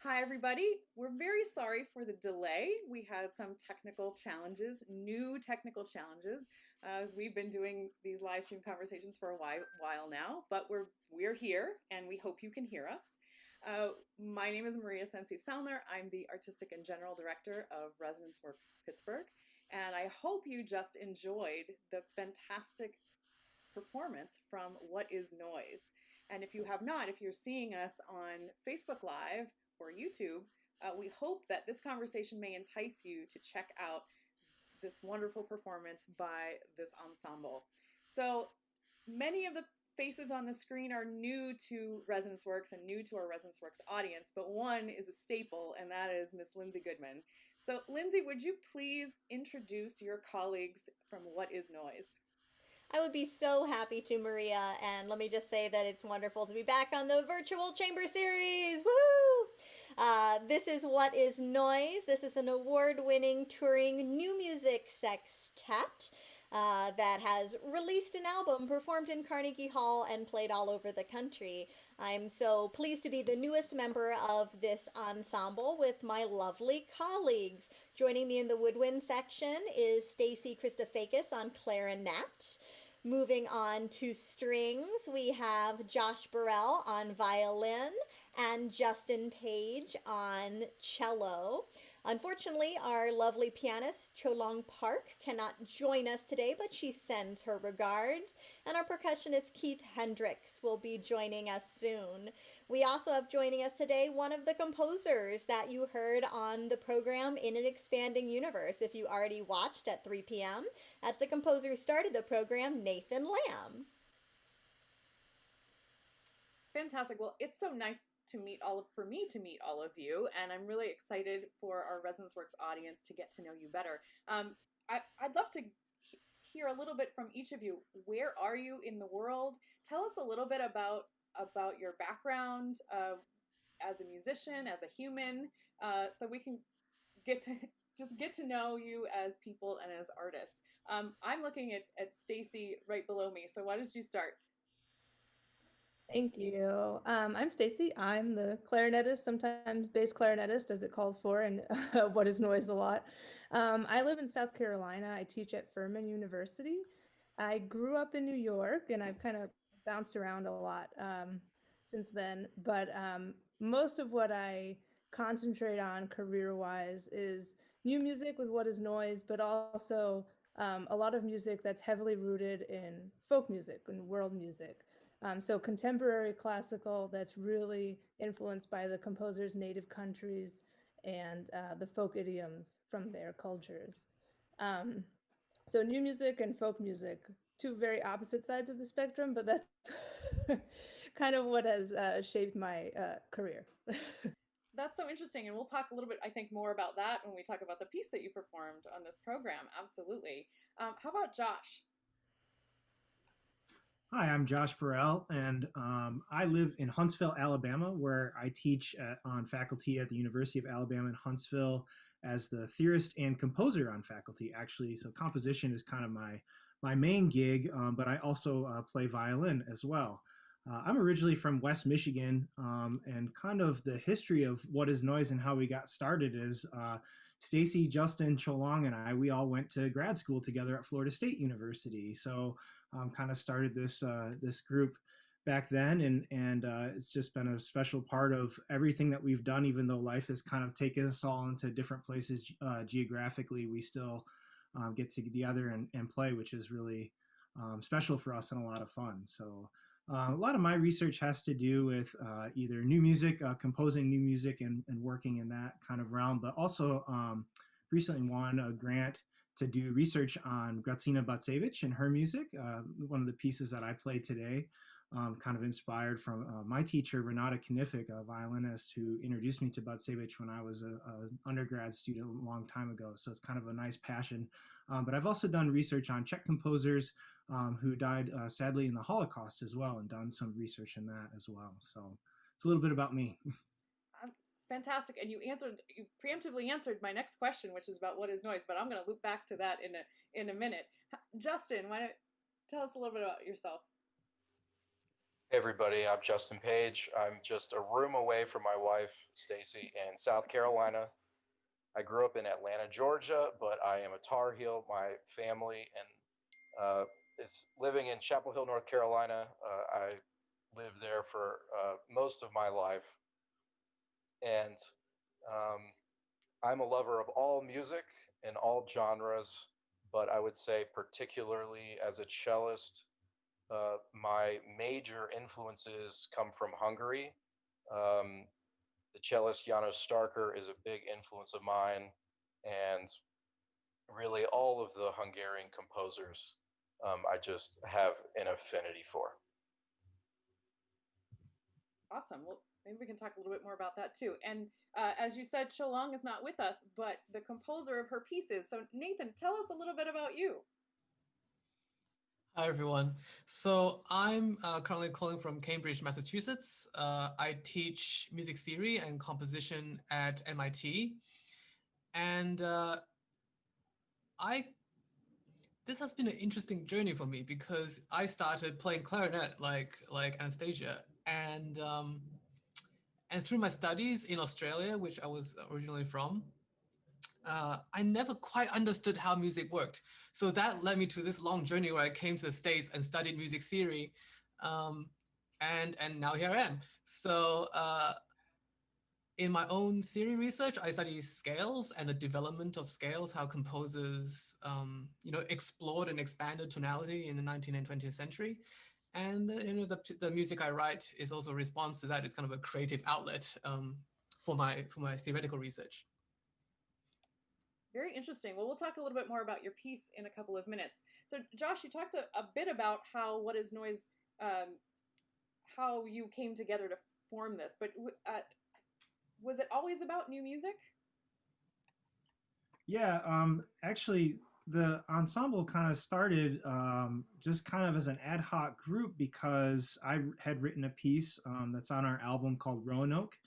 Hi, everybody. We're very sorry for the delay. We had some technical challenges, new technical challenges, as we've been doing these live stream conversations for a while now, but we're here and we hope you can hear us. My name is Maria Sensi Salner. I'm the Artistic and General Director of Resonance Works Pittsburgh, and I hope you just enjoyed the fantastic performance from What is Noise? And if you have not, if you're seeing us on Facebook Live or YouTube, we hope that this conversation may entice you to check out this wonderful performance by this ensemble. So many of the faces on the screen are new to Resonance Works and new to our Resonance Works audience, but one is a staple, and that is Miss Lindsay Goodman. So Lindsay, would you please introduce your colleagues from What is Noise? I would be so happy to, Maria. And let me just say that it's wonderful to be back on the virtual chamber series. Woo! This is What is Noise. This is an award winning touring new music sextet that has released an album, performed in Carnegie Hall, and played all over the country. I'm so pleased to be the newest member of this ensemble with my lovely colleagues. Joining me in the woodwind section is Stacy Christofakis on clarinet. Moving on to strings, we have Josh Perell on violin and Justin Page on cello. Unfortunately, our lovely pianist Cholong Park cannot join us today, but she sends her regards. And our percussionist Keith Hendricks will be joining us soon. We also have joining us today one of the composers that you heard on the program In an Expanding Universe, if you already watched at 3 p.m. That's the composer who started the program, Nathan Lamb. Fantastic. Well, it's so nice to meet for me to meet all of you, and I'm really excited for our Resonance Works audience to get to know you better. I'd love to hear a little bit from each of you. Where are you in the world? Tell us a little bit about your background as a musician, as a human, so we can get to just get to know you as people and as artists. I'm looking at Stacy right below me, so why don't you start? Thank you. I'm Stacy. I'm the clarinetist, sometimes bass clarinetist, as it calls for, and What is Noise a lot. I live in South Carolina. I teach at Furman University. I grew up in New York, and I've kind of bounced around a lot since then. But most of what I concentrate on career-wise is new music with What is Noise, but also a lot of music that's heavily rooted in folk music and world music. So contemporary classical that's really influenced by the composer's native countries and the folk idioms from their cultures. Um, so new music and folk music, two very opposite sides of the spectrum, but that's kind of what has shaped my career. That's so interesting, and we'll talk a little bit, I think, more about that when we talk about the piece that you performed on this program. Absolutely. How about Josh? Hi, I'm Josh Perell, and I live in Huntsville, Alabama, where I teach on faculty at the University of Alabama in Huntsville as the theorist and composer on faculty, actually. So composition is kind of my main gig, but I also play violin as well. I'm originally from West Michigan, and kind of the history of What is Noise and how we got started is Stacy, Justin, Cholong, and we all went to grad school together at Florida State University. So kind of started this group back then, and it's just been a special part of everything that we've done. Even though life has kind of taken us all into different places geographically, we still get together and play, which is really special for us and a lot of fun. So a lot of my research has to do with either new music, composing new music, and working in that kind of realm, but also recently won a grant to do research on Grażyna Bacewicz and her music. One of the pieces that I played today, kind of inspired from my teacher, Renata Knifik, a violinist who introduced me to Bacewicz when I was an undergrad student a long time ago. So it's kind of a nice passion. But I've also done research on Czech composers who died sadly in the Holocaust as well, and done some research in that as well. So it's a little bit about me. Fantastic, and you preemptively answered my next question, which is about what is noise. But I'm going to loop back to that in a minute. Justin, why don't tell us a little bit about yourself? Hey everybody, I'm Justin Page. I'm just a room away from my wife, Stacy, in South Carolina. I grew up in Atlanta, Georgia, but I am a Tar Heel. My family is living in Chapel Hill, North Carolina. I lived there for most of my life, and um, I'm a lover of all music and all genres, but I would say, particularly as a cellist, my major influences come from Hungary. Um, the cellist Janos Starker is a big influence of mine, and really all of the Hungarian composers I just have an affinity for. Awesome. Well, maybe we can talk a little bit more about that too. And as you said, Shalong is not with us, but the composer of her pieces. So, Nathan, tell us a little bit about you. Hi, everyone. So I'm currently calling from Cambridge, Massachusetts. I teach music theory and composition at MIT. And I this has been an interesting journey for me because I started playing clarinet like Anastasia. And through my studies in Australia, which I was originally from, I never quite understood how music worked. So that led me to this long journey where I came to the States and studied music theory. Um, and now here I am. So in my own theory research, I study scales and the development of scales, how composers, explored and expanded tonality in the 19th and 20th century. And the music I write is also a response to that. It's kind of a creative outlet for my theoretical research. Very interesting. Well, we'll talk a little bit more about your piece in a couple of minutes. So, Josh, you talked a bit about how What is Noise, how you came together to form this, but was it always about new music? Yeah, actually, the ensemble kind of started just kind of as an ad hoc group because I had written a piece that's on our album called Roanoke,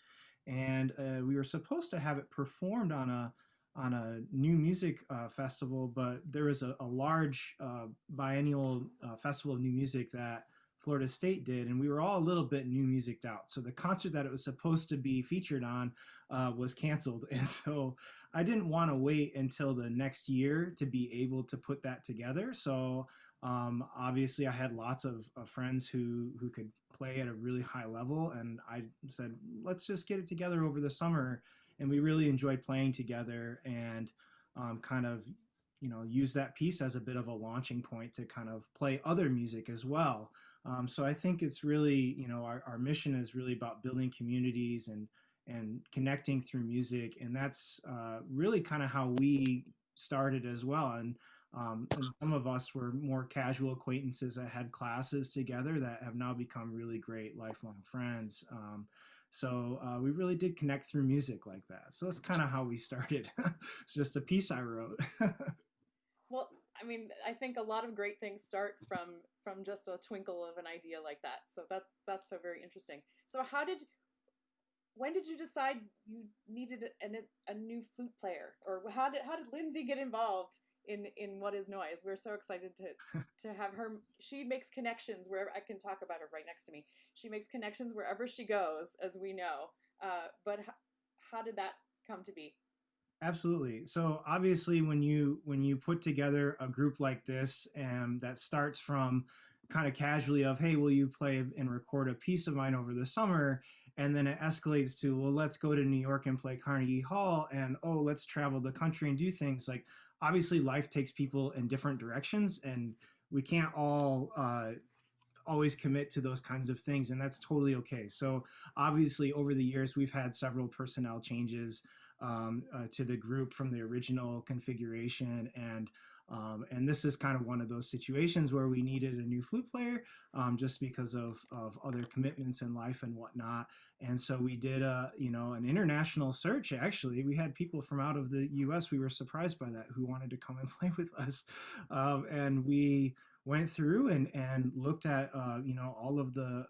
and we were supposed to have it performed on a new music festival, but there was a large biennial festival of new music that Florida State did, and we were all a little bit new musiced out. So the concert that it was supposed to be featured on was canceled, and so I didn't want to wait until the next year to be able to put that together. So obviously, I had lots of friends who could play at a really high level, and I said, let's just get it together over the summer. And we really enjoyed playing together, and kind of use that piece as a bit of a launching point to kind of play other music as well. So I think it's really, our mission is really about building communities and connecting through music, and that's really kind of how we started as well. And some of us were more casual acquaintances that had classes together that have now become really great lifelong friends. So we really did connect through music like that. So that's kind of how we started. It's just a piece I wrote. Well, I mean, I think a lot of great things start from just a twinkle of an idea like that. So that's so very interesting. So when did you decide you needed a new flute player, or how did Lindsay get involved in What is Noise? We're so excited to have her. She makes connections wherever. I can talk about her right next to me. She makes connections wherever she goes, as we know. But how did that come to be? Absolutely. So obviously, when you put together a group like this, and that starts from kind of casually of, hey, will you play and record a piece of mine over the summer? And then it escalates to, well, let's go to New York and play Carnegie Hall, and oh, let's travel the country and do things. Like, obviously, life takes people in different directions, and we can't all always commit to those kinds of things, and that's totally okay. So obviously, over the years, we've had several personnel changes to the group from the original configuration, and this is kind of one of those situations where we needed a new flute player, just because of other commitments in life and whatnot. And so we did an international search. Actually, we had people from out of the U.S. We were surprised by that, who wanted to come and play with us, and we went through and looked at all of the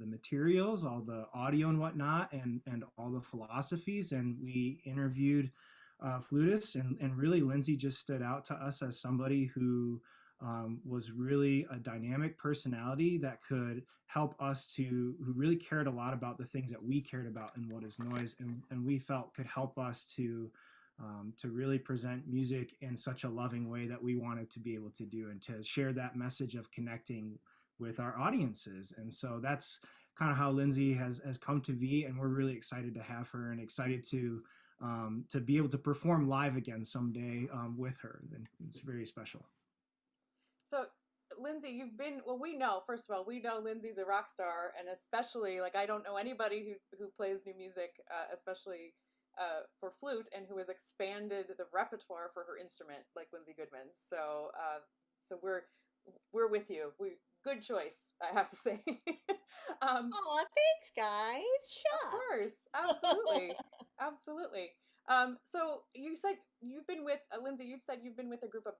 materials, all the audio and whatnot, and all the philosophies, and we interviewed flutists, and really Lindsay just stood out to us as somebody who was really a dynamic personality that could help us who really cared a lot about the things that we cared about in What is Noise, and we felt could help us to really present music in such a loving way that we wanted to be able to do, and to share that message of connecting with our audiences. And so that's kind of how Lindsay has come to be, and we're really excited to have her, and excited to be able to perform live again someday with her. And it's very special. So, Lindsay, we know, first of all, we know Lindsay's a rock star, and especially, like, I don't know anybody who plays new music, especially for flute, and who has expanded the repertoire for her instrument like Lindsay Goodman. So, so we're with you. Good choice, I have to say. Aw, thanks, guys. Of course, absolutely, absolutely. So you said you've been with Lindsay. You've said you've been with a group of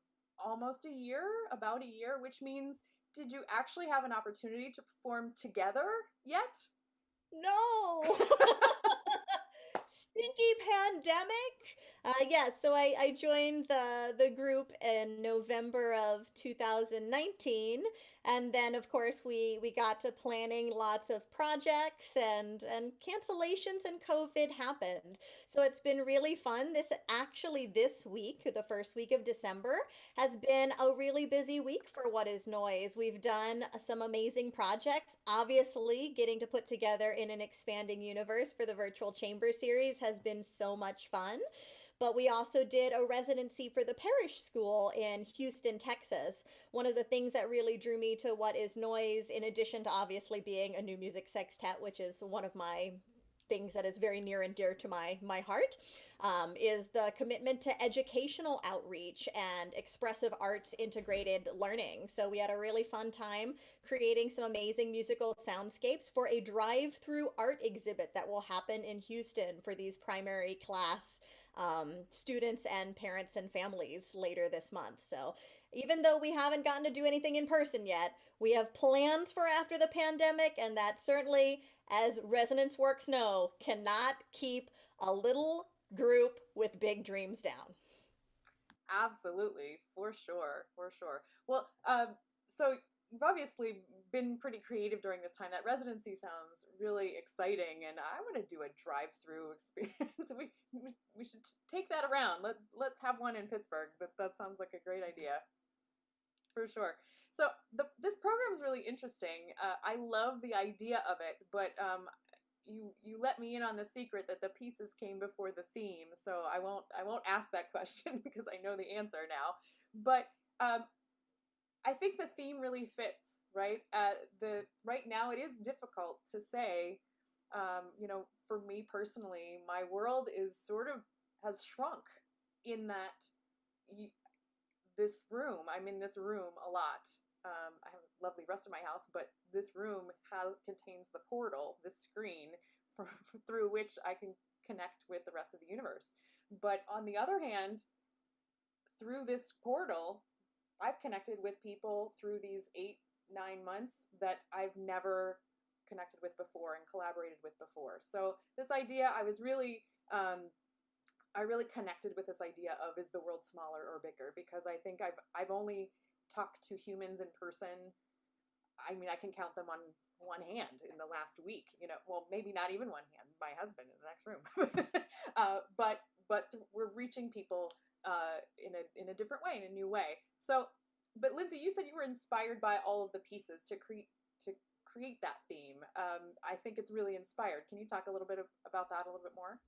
almost a year, about a year, which means, did you actually have an opportunity to perform together yet? No. Stinky pandemic. Yeah, so I joined the group in November of 2019, and then of course we got to planning lots of projects, and cancellations, and COVID happened. So it's been really fun. This week, the first week of December, has been a really busy week for What is Noise. We've done some amazing projects. Obviously, getting to put together in an expanding universe for the virtual chamber series has been so much fun. But we also did a residency for the parish school in Houston, Texas. One of the things that really drew me to What is Noise, in addition to obviously being a new music sextet, which is one of my things that is very near and dear to my heart, is the commitment to educational outreach and expressive arts integrated learning. So we had a really fun time creating some amazing musical soundscapes for a drive-through art exhibit that will happen in Houston for these primary class students and parents and families later this month. So even though we haven't gotten to do anything in person yet, we have plans for after the pandemic, and that certainly, as Resonance Works know, cannot keep a little group with big dreams down. Absolutely, for sure, for sure. Well, so you've obviously been pretty creative during this time. That residency sounds really exciting, and I want to do a drive-through experience. we should take that around. Let's have one in Pittsburgh. That sounds like a great idea, for sure. So this program is really interesting. I love the idea of it, but you let me in on the secret that the pieces came before the theme. So I won't ask that question because I know the answer now. But I think the theme really fits, right? Right now it is difficult to say. For me personally, my world is has shrunk in that. This room, I'm in this room a lot. I have a lovely rest of my house, but this room contains the portal, this screen through which I can connect with the rest of the universe. But on the other hand, through this portal, I've connected with people through these 8-9 months that I've never connected with before and collaborated with before. So this idea, I really connected with this idea of, is the world smaller or bigger? Because I think I've only talked to humans in person. I mean, I can count them on one hand in the last week. Well, maybe not even one hand. My husband in the next room. But we're reaching people in a different way, in a new way. So, but Lindsay, you said you were inspired by all of the pieces to create that theme. I think it's really inspired. Can you talk a little bit about that a little bit more?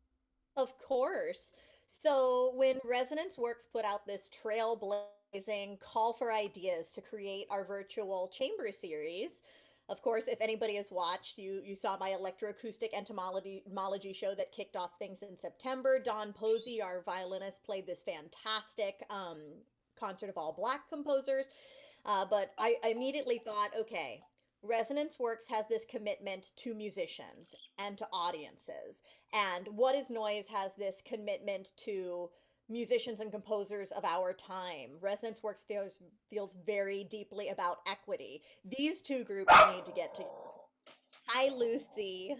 Of course. So when Resonance Works put out this trailblazing call for ideas to create our virtual chamber series, of course, if anybody has watched, you saw my electroacoustic entomology show that kicked off things in September. Don Posey, our violinist, played this fantastic concert of all Black composers. But I immediately thought, okay, Resonance Works has this commitment to musicians and to audiences. And What is Noise has this commitment to musicians and composers of our time. Resonance Works feels very deeply about equity. These two groups need to get together. Hi, Lucy.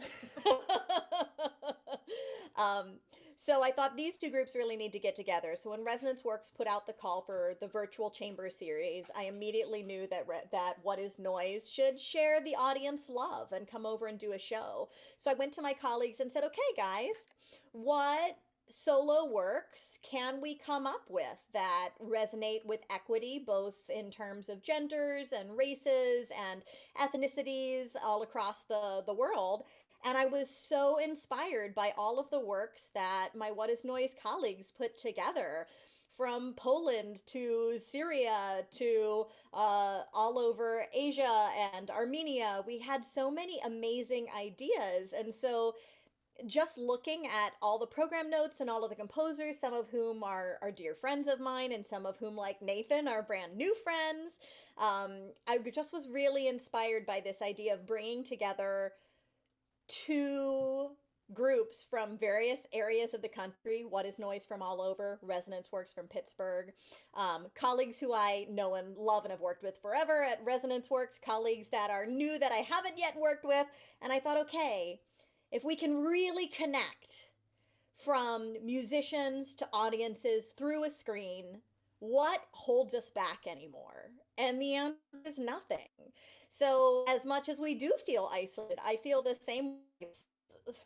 So I thought these two groups really need to get together. So when Resonance Works put out the call for the virtual chamber series, I immediately knew that that What is Noise should share the audience love and come over and do a show. So I went to my colleagues and said, "Okay, guys, what solo works can we come up with that resonate with equity, both in terms of genders and races and ethnicities all across the world?" And I was so inspired by all of the works that my What is Noise colleagues put together, from Poland to Syria to all over Asia and Armenia. We had so many amazing ideas. And so just looking at all the program notes and all of the composers, some of whom are dear friends of mine, and some of whom, like Nathan, are brand new friends, I just was really inspired by this idea of bringing together two groups from various areas of the country. What is Noise from all over, Resonance Works from Pittsburgh, colleagues who I know and love and have worked with forever at Resonance Works, colleagues that are new that I haven't yet worked with. And I thought, okay, if we can really connect from musicians to audiences through a screen, what holds us back anymore? And the answer is nothing. So as much as we do feel isolated, I feel the same way.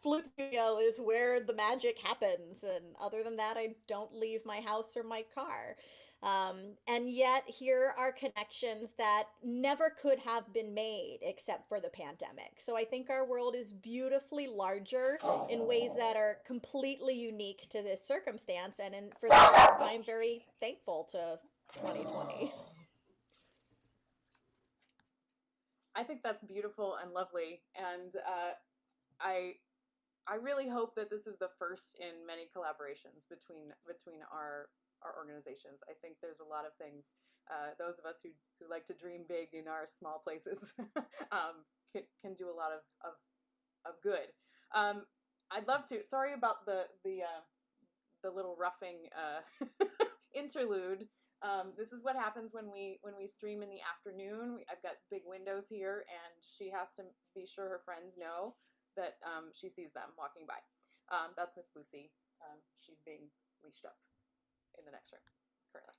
Flute studio is where the magic happens, and other than that, I don't leave my house or my car. And yet here are connections that never could have been made except for the pandemic. So I think our world is beautifully larger in ways that are completely unique to this circumstance, and for that I'm very thankful to 2020. I think that's beautiful and lovely, and I really hope that this is the first in many collaborations between our organizations. I think there's a lot of things, those of us who like to dream big in our small places can do a lot of good. I'd love to. Sorry about the little roughing interlude. This is what happens when we stream in the afternoon. I've got big windows here, and she has to be sure her friends know that she sees them walking by. That's Miss Lucy. She's being leashed up in the next room currently.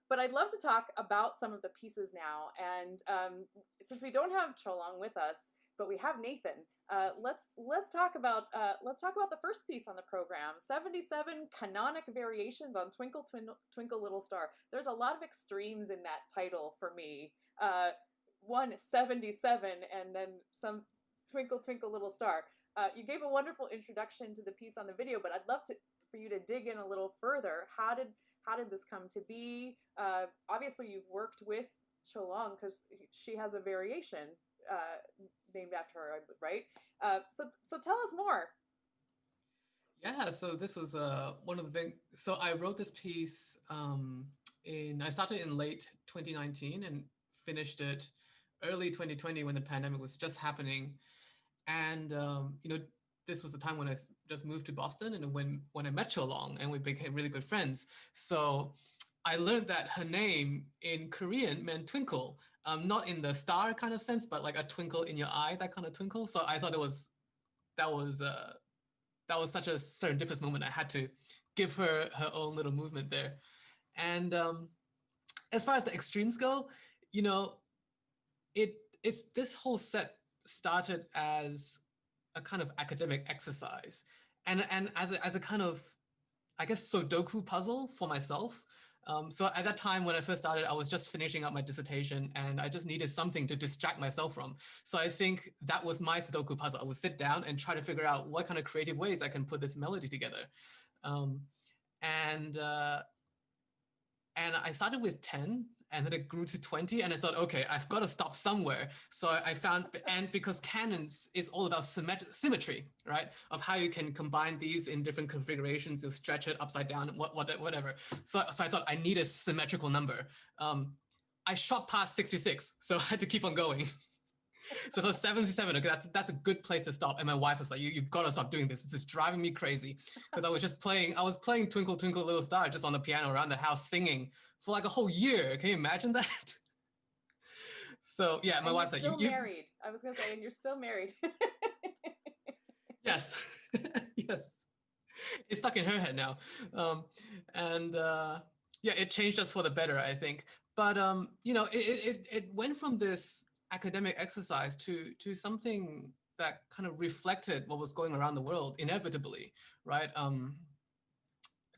But I'd love to talk about some of the pieces now. And since we don't have Cholong with us, but we have Nathan, let's talk about the first piece on the program, 77 Canonic Variations on Twinkle Twinkle Little Star. There's a lot of extremes in that title for me. 177 and then some Twinkle Twinkle Little Star. You gave a wonderful introduction to the piece on the video, but I'd love for you to dig in a little further. How did this come to be? Obviously, you've worked with Cholong because she has a variation named after her, right? So tell us more. Yeah, so this was one of the things. So I wrote this piece I started in late 2019 and finished it early 2020 when the pandemic was just happening. And this was the time when I just moved to Boston, and when I met Cholong and we became really good friends. So I learned that her name in Korean meant twinkle, not in the star kind of sense, but like a twinkle in your eye, that kind of twinkle. So I thought that was such a serendipitous moment. I had to give her own little movement there. And as far as the extremes go, it's this whole set started as a kind of academic exercise and as a kind of, I guess, Sudoku puzzle for myself. So at that time when I first started, I was just finishing up my dissertation and I just needed something to distract myself from. So I think that was my Sudoku puzzle. I would sit down and try to figure out what kind of creative ways I can put this melody together. And I started with 10 and then it grew to 20 and I thought, okay, I've got to stop somewhere. So I found, and because canons is all about symmetry, right? Of how you can combine these in different configurations, you stretch it upside down, whatever. So I thought I need a symmetrical number. I shot past 66, so I had to keep on going. So it was 77. Okay, that's a good place to stop. And my wife was like, you gotta stop doing this. This is driving me crazy. Because I was playing Twinkle Twinkle Little Star just on the piano around the house singing for like a whole year. Can you imagine that? So yeah, my wife's like, you're still married. I was gonna say, and you're still married. Yes. Yes. It's stuck in her head now. And yeah, it changed us for the better, I think. But it went from this academic exercise to something that kind of reflected what was going around the world inevitably, right?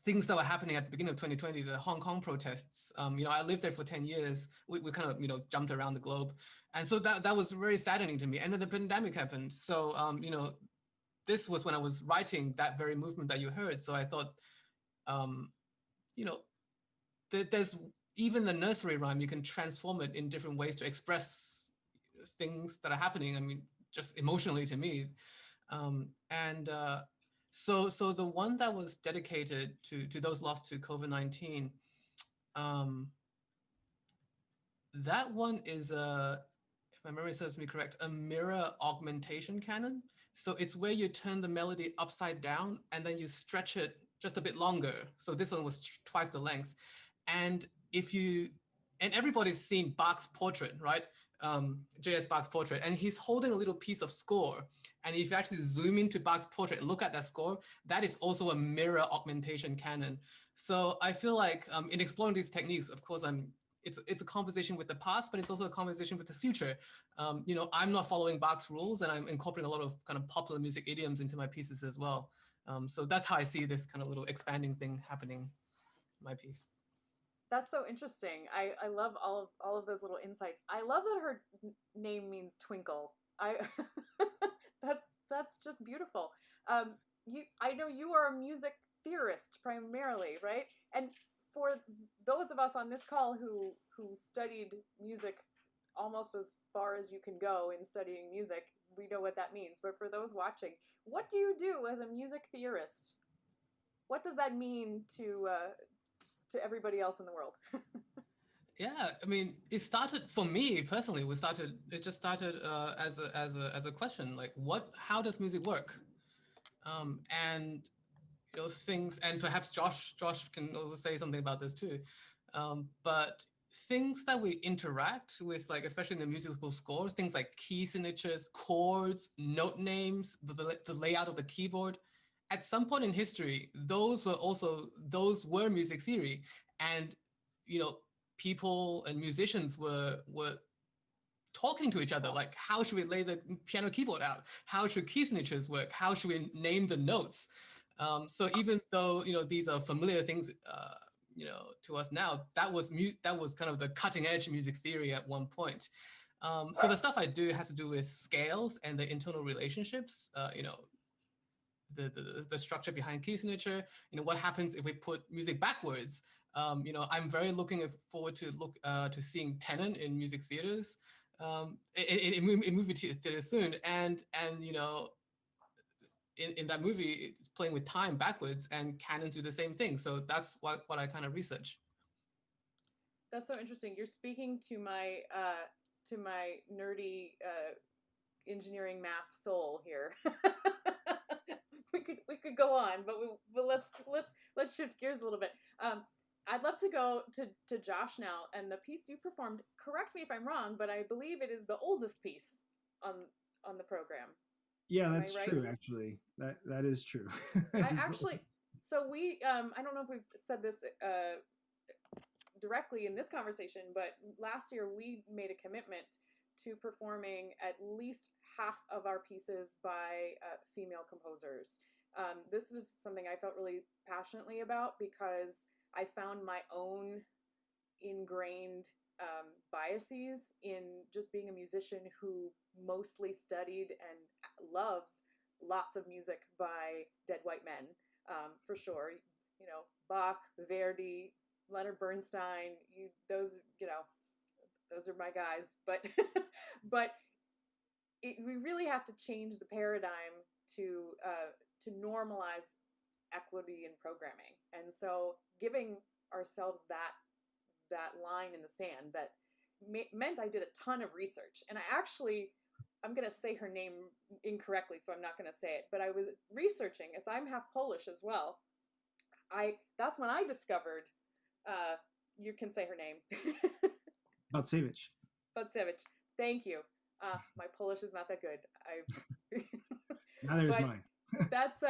Things that were happening at the beginning of 2020, the Hong Kong protests. I lived there for 10 years. We kind of, jumped around the globe. And so that was very saddening to me. And then the pandemic happened. So, this was when I was writing that very movement that you heard. So I thought, um, you know, there's even the nursery rhyme, you can transform it in different ways to express things that are happening. I mean, just emotionally to me. And so the one that was dedicated to those lost to COVID-19, um, that one is if my memory serves me correct, a mirror augmentation canon. So it's where you turn the melody upside down and then you stretch it just a bit longer. So this one was twice the length. And everybody's seen Bach's portrait, right? J.S. Bach's portrait, and he's holding a little piece of score. And if you actually zoom into Bach's portrait and look at that score, that is also a mirror augmentation canon. So I feel like in exploring these techniques, of course, it's a conversation with the past, but it's also a conversation with the future. I'm not following Bach's rules, and I'm incorporating a lot of kind of popular music idioms into my pieces as well. So that's how I see this kind of little expanding thing happening in my piece. That's so interesting. I love all of those little insights. I love that her name means twinkle. That's just beautiful. I know you are a music theorist primarily, right? And for those of us on this call who studied music almost as far as you can go in studying music, we know what that means. But for those watching, what do you do as a music theorist? What does that mean to everybody else in the world? Yeah, I mean, it started for me personally. It just started as a question, like how does music work? And things, and perhaps Josh can also say something about this too. But things that we interact with, like especially in the musical score, things like key signatures, chords, note names, the layout of the keyboard. At some point in history, those were music theory, and people and musicians were talking to each other, like how should we lay the piano keyboard out? How should key signatures work? How should we name the notes? So even though these are familiar things, to us now, that was kind of the cutting edge music theory at one point. So the stuff I do has to do with scales and the internal relationships. The structure behind key signature. What happens if we put music backwards? I'm very looking forward to seeing Tennant in music theaters, in movie theater soon, and in that movie, it's playing with time backwards, and canons do the same thing. So that's what I kind of research. That's so interesting. You're speaking to my nerdy engineering math soul here. we could go on, but let's shift gears a little bit. I'd love to go to Josh now, and the piece you performed. Correct me if I'm wrong, but I believe it is the oldest piece on the program. Yeah, that's right? True. Actually, that is true. So we I don't know if we've said this directly in this conversation, but last year we made a commitment to performing at least half of our pieces by female composers. This was something I felt really passionately about because I found my own ingrained biases in just being a musician who mostly studied and loves lots of music by dead white men, for sure. Bach, Verdi, Leonard Bernstein, those are my guys. But we really have to change the paradigm to normalize equity in programming. And so giving ourselves that line in the sand that meant I did a ton of research. And I'm going to say her name incorrectly, so I'm not going to say it, but I was researching, as I'm half Polish as well. That's when I discovered, you can say her name. Bacewicz. Thank you. My Polish is not that good. Neither is mine. That's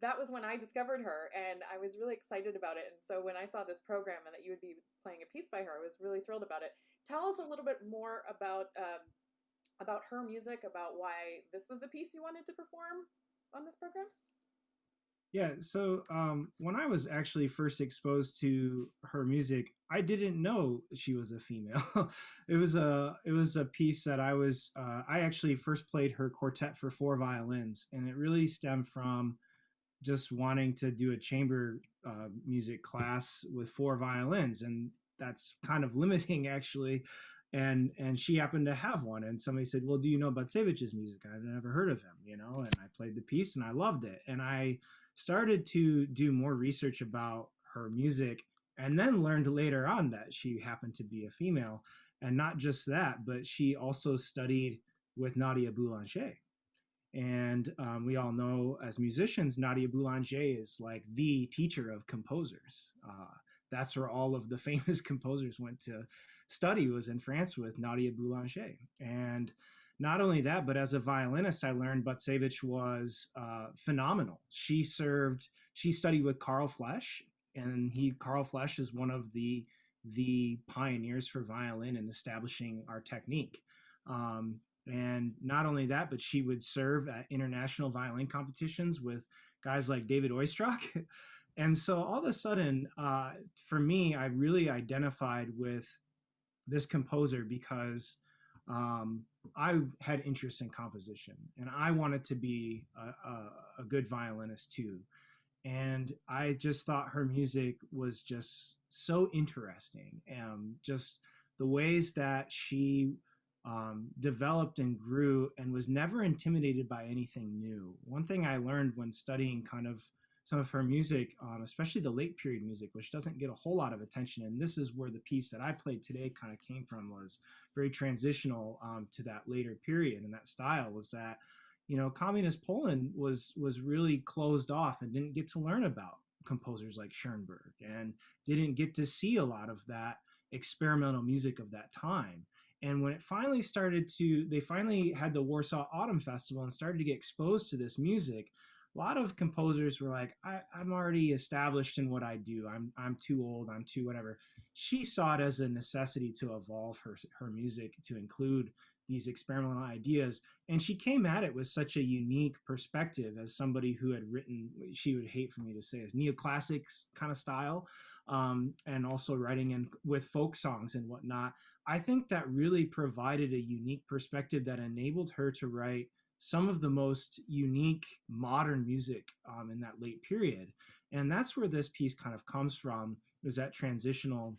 that was when I discovered her, and I was really excited about it. And so when I saw this program and that you would be playing a piece by her, I was really thrilled about it. Tell us a little bit more about her music, about why this was the piece you wanted to perform on this program. Yeah, so when I was actually first exposed to her music, I didn't know she was a female. It was a piece that I actually first played her quartet for four violins, and it really stemmed from just wanting to do a chamber music class with four violins, and that's kind of limiting actually. And she happened to have one, and somebody said, "Well, do you know Batsevich's music?" I've never heard of him, and I played the piece and I loved it, and I started to do more research about her music, and then learned later on that she happened to be a female. And not just that, but she also studied with Nadia Boulanger. And we all know, as musicians, Nadia Boulanger is like the teacher of composers. That's where all of the famous composers went to study, was in France with Nadia Boulanger. And not only that, but as a violinist, I learned Batsevich was phenomenal. She studied with Carl Flesch, and Carl Flesch is one of the pioneers for violin and establishing our technique. And not only that, but she would serve at international violin competitions with guys like David Oistrakh. And so all of a sudden, for me, I really identified with this composer because I had interest in composition, and I wanted to be a good violinist too. And I just thought her music was just so interesting, and just the ways that she developed and grew and was never intimidated by anything new. One thing I learned when studying kind of some of her music, especially the late period music, which doesn't get a whole lot of attention, and this is where the piece that I played today kind of came from, was very transitional to that later period. And that style was that, communist Poland was really closed off and didn't get to learn about composers like Schoenberg, and didn't get to see a lot of that experimental music of that time. And when it finally they finally had the Warsaw Autumn Festival and started to get exposed to this music, a lot of composers were like, I'm already established in what I do. I'm too old. I'm too whatever. She saw it as a necessity to evolve her music to include these experimental ideas. And she came at it with such a unique perspective, as somebody who had written, she would hate for me to say, as neoclassics kind of style, and also writing in with folk songs and whatnot. I think that really provided a unique perspective that enabled her to write some of the most unique modern music in that late period. And that's where this piece kind of comes from, is that transitional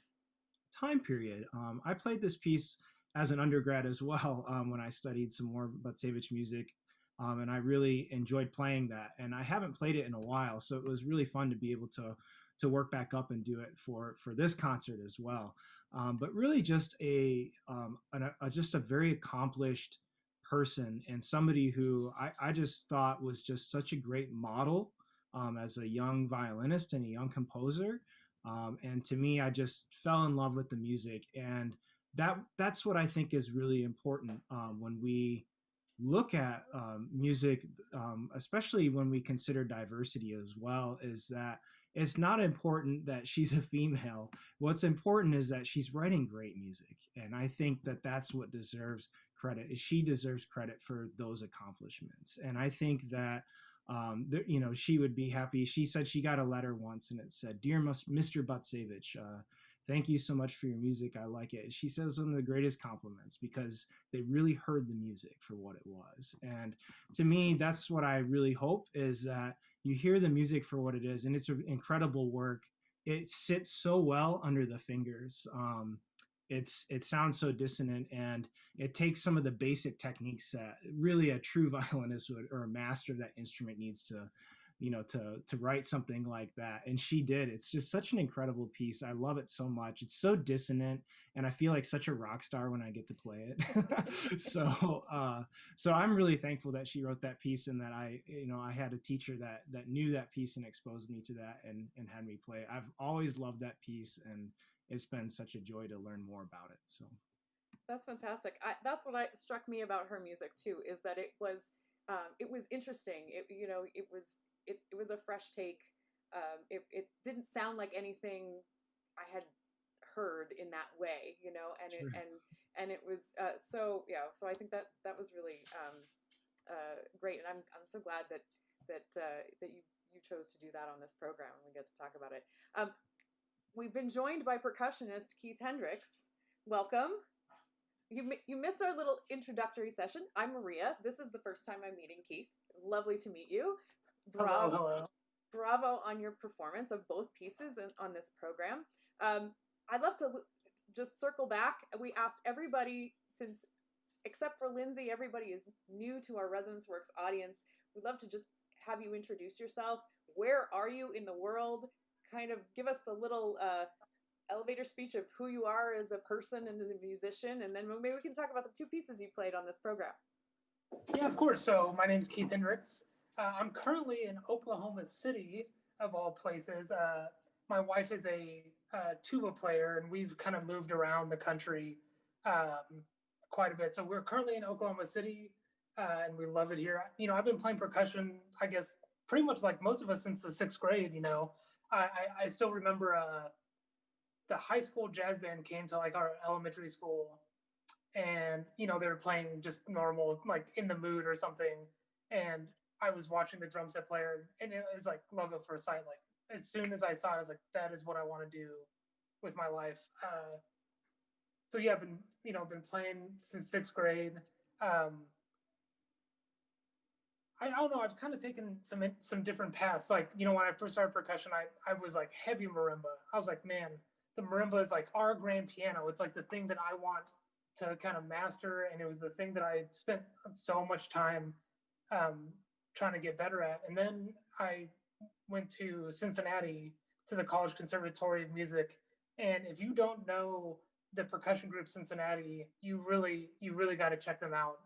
time period. I played this piece as an undergrad as well, when I studied some more Batsevich music, and I really enjoyed playing that. And I haven't played it in a while, so it was really fun to be able to work back up and do it for this concert as well. But really just just a very accomplished person, and somebody who I just thought was just such a great model as a young violinist and a young composer. And to me, I just fell in love with the music. And that's what I think is really important when we look at music, especially when we consider diversity as well, is that it's not important that she's a female. What's important is that she's writing great music. And I think that that's what deserves credit, is she deserves credit for those accomplishments. And I think that, she would be happy. She said she got a letter once and it said, "Dear Mr. Batsevich, thank you so much for your music. I like it." She says one of the greatest compliments, because they really heard the music for what it was. And to me, that's what I really hope, is that you hear the music for what it is. And it's an incredible work. It sits so well under the fingers. It sounds so dissonant, and it takes some of the basic techniques that really a true violinist would, or a master of that instrument, needs to, to write something like that. And she did. It's just such an incredible piece. I love it so much. It's so dissonant, and I feel like such a rock star when I get to play it. So I'm really thankful that she wrote that piece, and that I had a teacher that knew that piece and exposed me to that, and had me play it. I've always loved that piece, and it's been such a joy to learn more about it. So that's fantastic. That's what struck me about her music too, is that it was it was interesting. It was a fresh take. It didn't sound like anything I had heard in that way, and Sure. it was so yeah. So I think that was really great, and I'm so glad that you chose to do that on this program, and we get to talk about it. We've been joined by percussionist Keith Hendricks. Welcome. You missed our little introductory session. I'm Maria. This is the first time I'm meeting Keith. Lovely to meet you. Bravo, hello. Bravo on your performance of both pieces on this program. I'd love to just circle back. We asked everybody, since except for Lindsay, everybody is new to our Resonance Works audience. We'd love to just have you introduce yourself. Where are you in the world? Kind of give us the little elevator speech of who you are as a person and as a musician, and then maybe we can talk about the two pieces you played on this program. Yeah, of course. So my name is Keith Hendricks. I'm currently in Oklahoma City, of all places. My wife is a tuba player, and we've kind of moved around the country quite a bit. So we're currently in Oklahoma City, and we love it here. I've been playing percussion, I guess, pretty much like most of us since the 6th grade. I still remember the high school jazz band came to like our elementary school, and they were playing just normal, like In the Mood or something, and I was watching the drum set player, and it was like love at first sight. Like as soon as I saw it, I was like, that is what I want to do with my life. So yeah, I've been playing since 6th grade. I don't know. I've kind of taken some different paths. Like, when I first started percussion, I was like heavy marimba. I was like, man, the marimba is like our grand piano. It's like the thing that I want to kind of master, and it was the thing that I spent so much time trying to get better at. And then I went to Cincinnati to the College Conservatory of Music, and if you don't know the percussion group Cincinnati, you really got to check them out.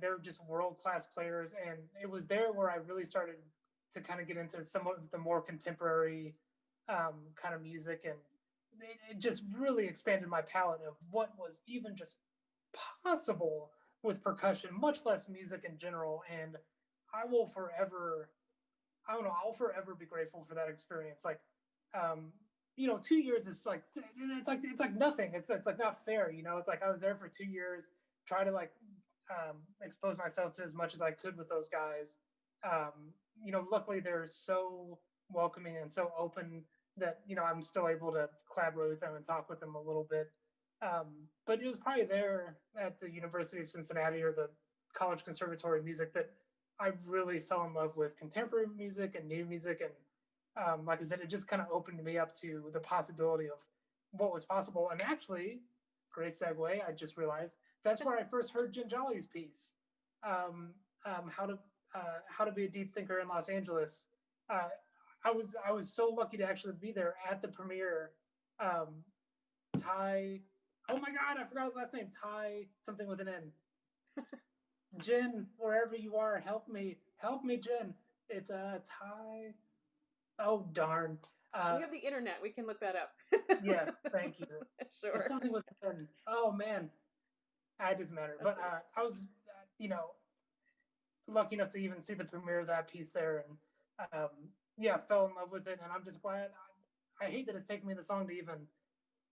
They're just world-class players, and it was there where I really started to kind of get into some of the more contemporary kind of music, and it just really expanded my palette of what was even just possible with percussion, much less music in general. And I'll forever be grateful for that experience. Like, 2 years is like, it's like nothing. It's like not fair. It's like I was there for 2 years, try to like expose myself to as much as I could with those guys. Luckily they're so welcoming and so open that, I'm still able to collaborate with them and talk with them a little bit. But it was probably there at the University of Cincinnati or the College Conservatory of Music that I really fell in love with contemporary music and new music. And like I said, it just kind of opened me up to the possibility of what was possible. And actually, great segue, I just realized, that's where I first heard Jen Jolly's piece, how to be a deep thinker in Los Angeles. I was so lucky to actually be there at the premiere. Ty, oh my God, I forgot his last name. Ty, something with an N. Jen, wherever you are, help me, Jen. It's Ty. Oh darn. We have the internet. We can look that up. Yeah, thank you. Sure. It's something with an N. Oh man. It doesn't matter. But I was, lucky enough to even see the premiere of that piece there, and fell in love with it. And I'm just glad. I hate that it's taken me this long to even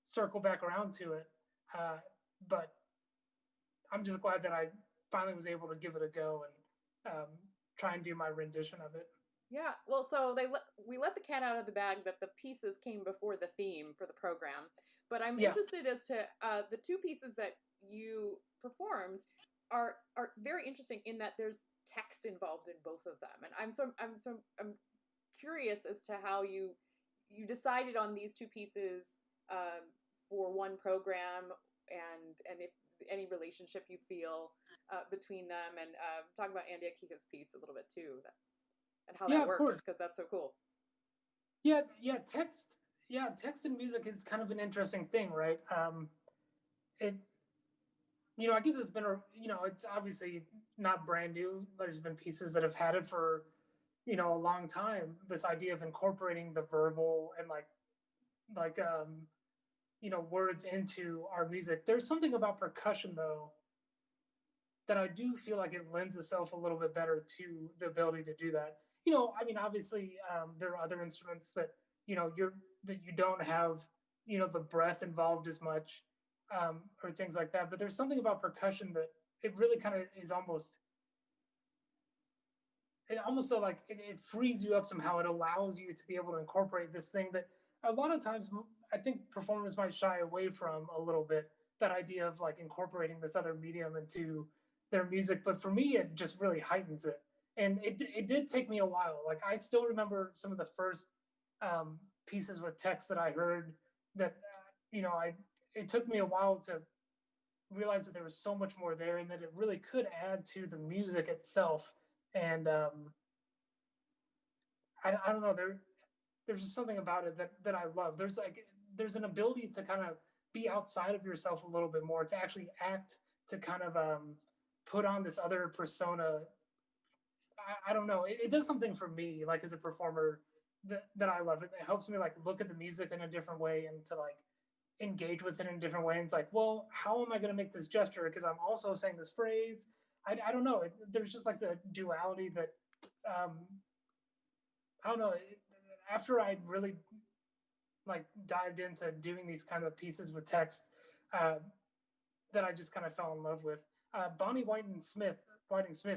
circle back around to it, but I'm just glad that I finally was able to give it a go and try and do my rendition of it. Yeah, well, so we let the cat out of the bag that the pieces came before the theme for the program, but I'm interested as to the two pieces that you performed are very interesting in that there's text involved in both of them, and I'm curious as to how you decided on these two pieces for one program, and if any relationship you feel between them, and talk about Andy Akika's piece a little bit too, and how that works, because that's so cool. Yeah, text and music is kind of an interesting thing, right? I guess it's been it's obviously not brand new. There's been pieces that have had it for a long time. This idea of incorporating the verbal and like words into our music. There's something about percussion though that I do feel like it lends itself a little bit better to the ability to do that. You know, I mean, obviously, there are other instruments that that you don't have, the breath involved as much, or things like that. But there's something about percussion that it really kind of is almost, like it frees you up somehow. It allows you to be able to incorporate this thing that a lot of times I think performers might shy away from a little bit. That idea of like incorporating this other medium into their music, but for me, it just really heightens it. And it did take me a while. Like I still remember some of the first pieces with text that I heard. That I it took me a while to realize that there was so much more there, and that it really could add to the music itself. And I don't know, there's just something about it that I love. There's an ability to kind of be outside of yourself a little bit more, to actually act, to kind of put on this other persona. I don't know. It does something for me, like as a performer, that I love. It helps me like look at the music in a different way, and to like engage with it in a different way. And it's like, well, how am I going to make this gesture? Because I'm also saying this phrase. I don't know. There's just like the duality that um, I don't know. After I really like dived into doing these kind of pieces with text, uh, that I just kind of fell in love with. Bonnie Whiting Smith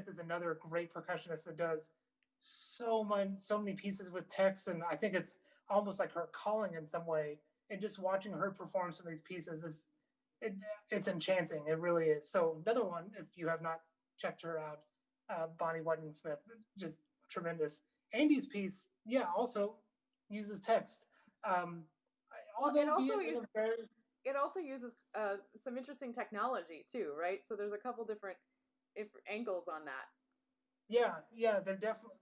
is another great percussionist that does so many pieces with text, and I think it's almost like her calling in some way. And just watching her perform some of these pieces it, it's enchanting. It really is. So another one, if you have not checked her out, Bonnie Whiting Smith, just tremendous. Andy's piece, yeah, also uses text. Um, Well, although being in a very it also uses some interesting technology too, right? So there's a couple different angles on that. Yeah,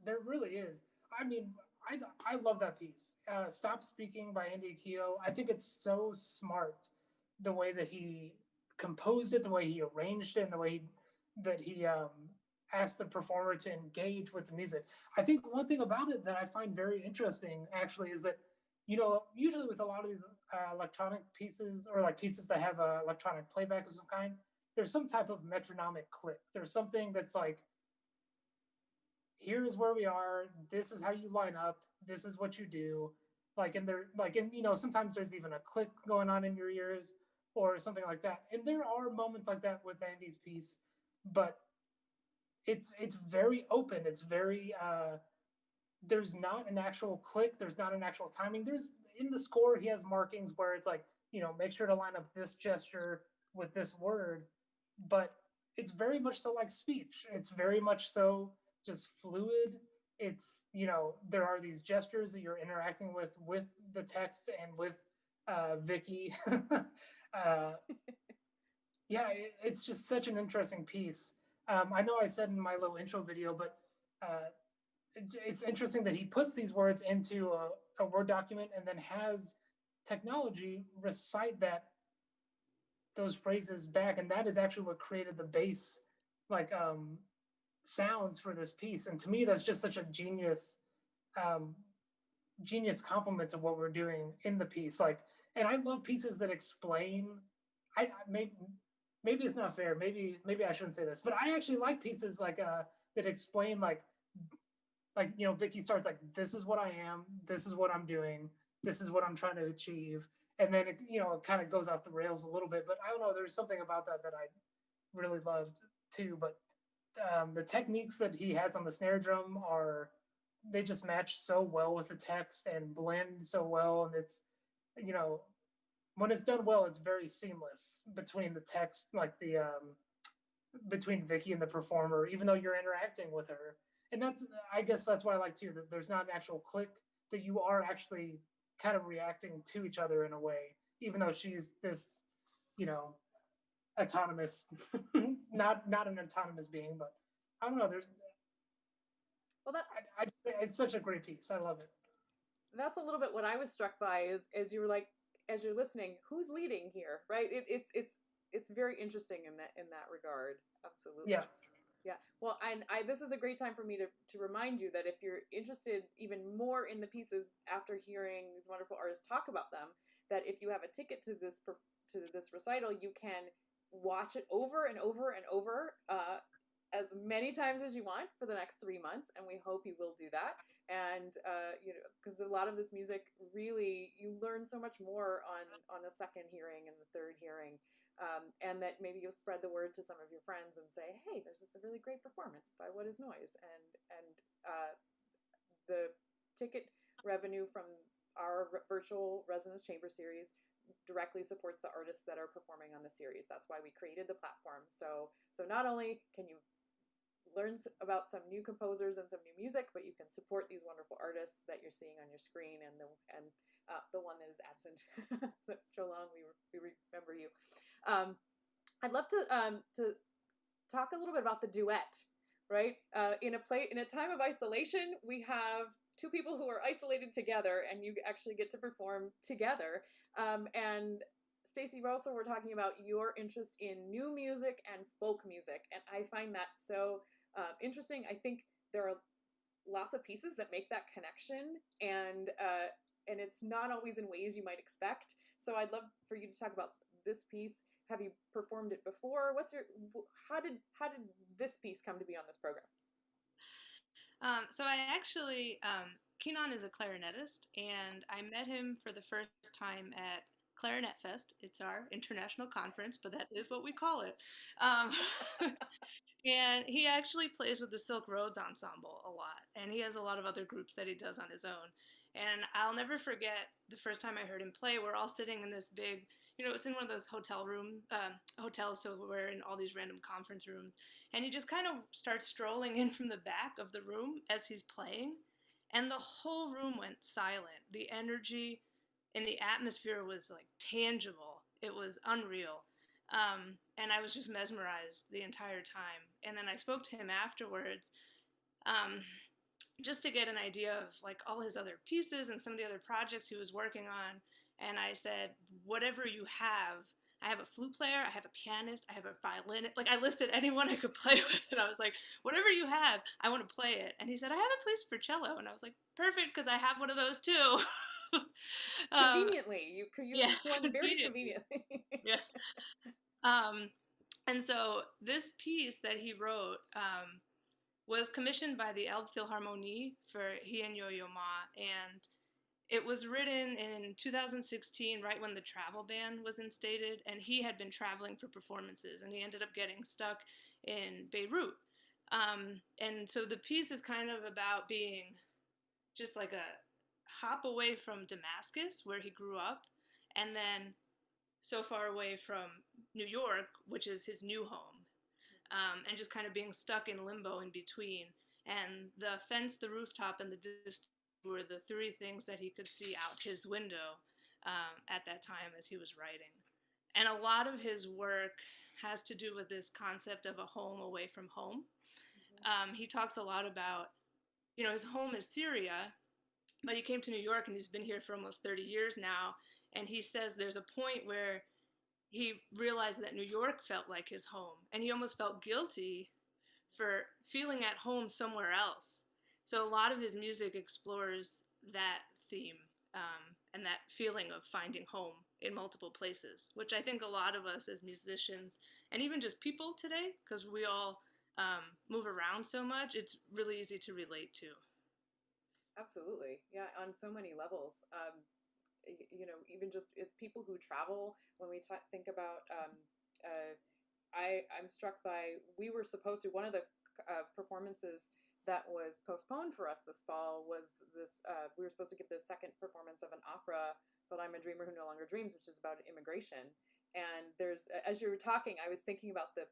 there really is. I mean, I love that piece. Stop Speaking by Andy Keough. I think it's so smart the way that he composed it, the way he arranged it, and the way that he asked the performer to engage with the music. I think one thing about it that I find very interesting actually is that, usually with a lot of these electronic pieces, or like pieces that have electronic playback of some kind, there's some type of metronomic click. There's something that's like, here is where we are. This is how you line up. This is what you do. Sometimes there's even a click going on in your ears or something like that. And there are moments like that with Andy's piece, but it's very open. It's very there's not an actual click. There's not an actual timing. There's in the score he has markings where it's like, make sure to line up this gesture with this word, but it's very much so like speech. It's very much so just fluid. It's, there are these gestures that you're interacting with the text and with Vicky. Yeah, it's just such an interesting piece. I know I said in my little intro video, but it's interesting that he puts these words into a Word document and then has technology recite those phrases back, and that is actually what created the bass, like sounds for this piece. And to me, that's just such a um, genius compliment to what we're doing in the piece. Like, and I love pieces that explain. I maybe it's not fair. Maybe I shouldn't say this, but I actually like pieces like that explain Vicky starts like, this is what I am, this is what I'm doing, this is what I'm trying to achieve, and then it kind of goes off the rails a little bit. But I don't know, there's something about that I really loved too. But the techniques that he has on the snare drum they just match so well with the text and blend so well, and it's you know when it's done well, it's very seamless between the text, like the between Vicky and the performer, even though you're interacting with her. And I guess that's what I like too, that there's not an actual click, that you are actually kind of reacting to each other in a way, even though she's this, autonomous, not an autonomous being, but I don't know. Well, It's such a great piece. I love it. that's a little bit what I was struck by is as you're listening, who's leading here, right? It's very interesting in that regard. Absolutely. Yeah. Yeah. Well, and this is a great time for me to remind you that if you're interested even more in the pieces after hearing these wonderful artists talk about them, that if you have a ticket to this recital, you can watch it over and over and over as many times as you want for the next 3 months, and we hope you will do that. And because a lot of this music, really, you learn so much more on a second hearing and the third hearing, and that maybe you'll spread the word to some of your friends and say, hey, there's this really great performance by What Is Noise, and the ticket revenue from our virtual Resonance Chamber series directly supports the artists that are performing on the series. That's why we created the platform. So not only can you learn about some new composers and some new music, but you can support these wonderful artists that you're seeing on your screen, and the one that is absent. So Jolong, we remember you. I'd love to talk a little bit about the duet, right? In a time of isolation, we have two people who are isolated together, and you actually get to perform together. And Stacey, also we're talking about your interest in new music and folk music, and I find that so interesting. I think there are lots of pieces that make that connection, and it's not always in ways you might expect. So I'd love for you to talk about this piece. Have you performed it before? How did this piece come to be on this program? So I actually, Keenan is a clarinetist, and I met him for the first time at Clarinet Fest. It's our international conference, but that is what we call it. And he actually plays with the Silk Roads Ensemble a lot, and he has a lot of other groups that he does on his own. And I'll never forget the first time I heard him play. We're all sitting in this big, it's in one of those hotels, so we're in all these random conference rooms. And he just kind of starts strolling in from the back of the room as he's playing, and the whole room went silent. The energy and the atmosphere was like tangible. It was unreal. And I was just mesmerized the entire time. And then I spoke to him afterwards, just to get an idea of like all his other pieces and some of the other projects he was working on. And I said, whatever you have, I have a flute player, I have a pianist, I have a violinist. Like, I listed anyone I could play with, and I was like, whatever you have, I want to play it. And he said, I have a place for cello. And I was like, perfect, because I have one of those too. Conveniently, you performed very conveniently. Yeah. And so this piece that he wrote was commissioned by the Elbphilharmonie for he and Yo-Yo Ma, and it was written in 2016, right when the travel ban was instated, and he had been traveling for performances, and he ended up getting stuck in Beirut. And so the piece is kind of about being just like a hop away from Damascus, where he grew up, and then so far away from New York, which is his new home, and just kind of being stuck in limbo in between. And the fence, the rooftop, and the distance were the three things that he could see out his window at that time as he was writing. And a lot of his work has to do with this concept of a home away from home. Mm-hmm. He talks a lot about, his home is Syria, but he came to New York and he's been here for almost 30 years now. And he says there's a point where he realized that New York felt like his home, and he almost felt guilty for feeling at home somewhere else. So a lot of his music explores that theme and that feeling of finding home in multiple places, which I think a lot of us as musicians, and even just people today, because we all move around so much, it's really easy to relate to. Absolutely. Yeah, on so many levels. Even just as people who travel, when we think about, I'm struck by, we were supposed to, one of the performances that was postponed for us this fall was this, we were supposed to give the second performance of an opera called I'm a Dreamer Who No Longer Dreams, which is about immigration. And there's, as you were talking, I was thinking about the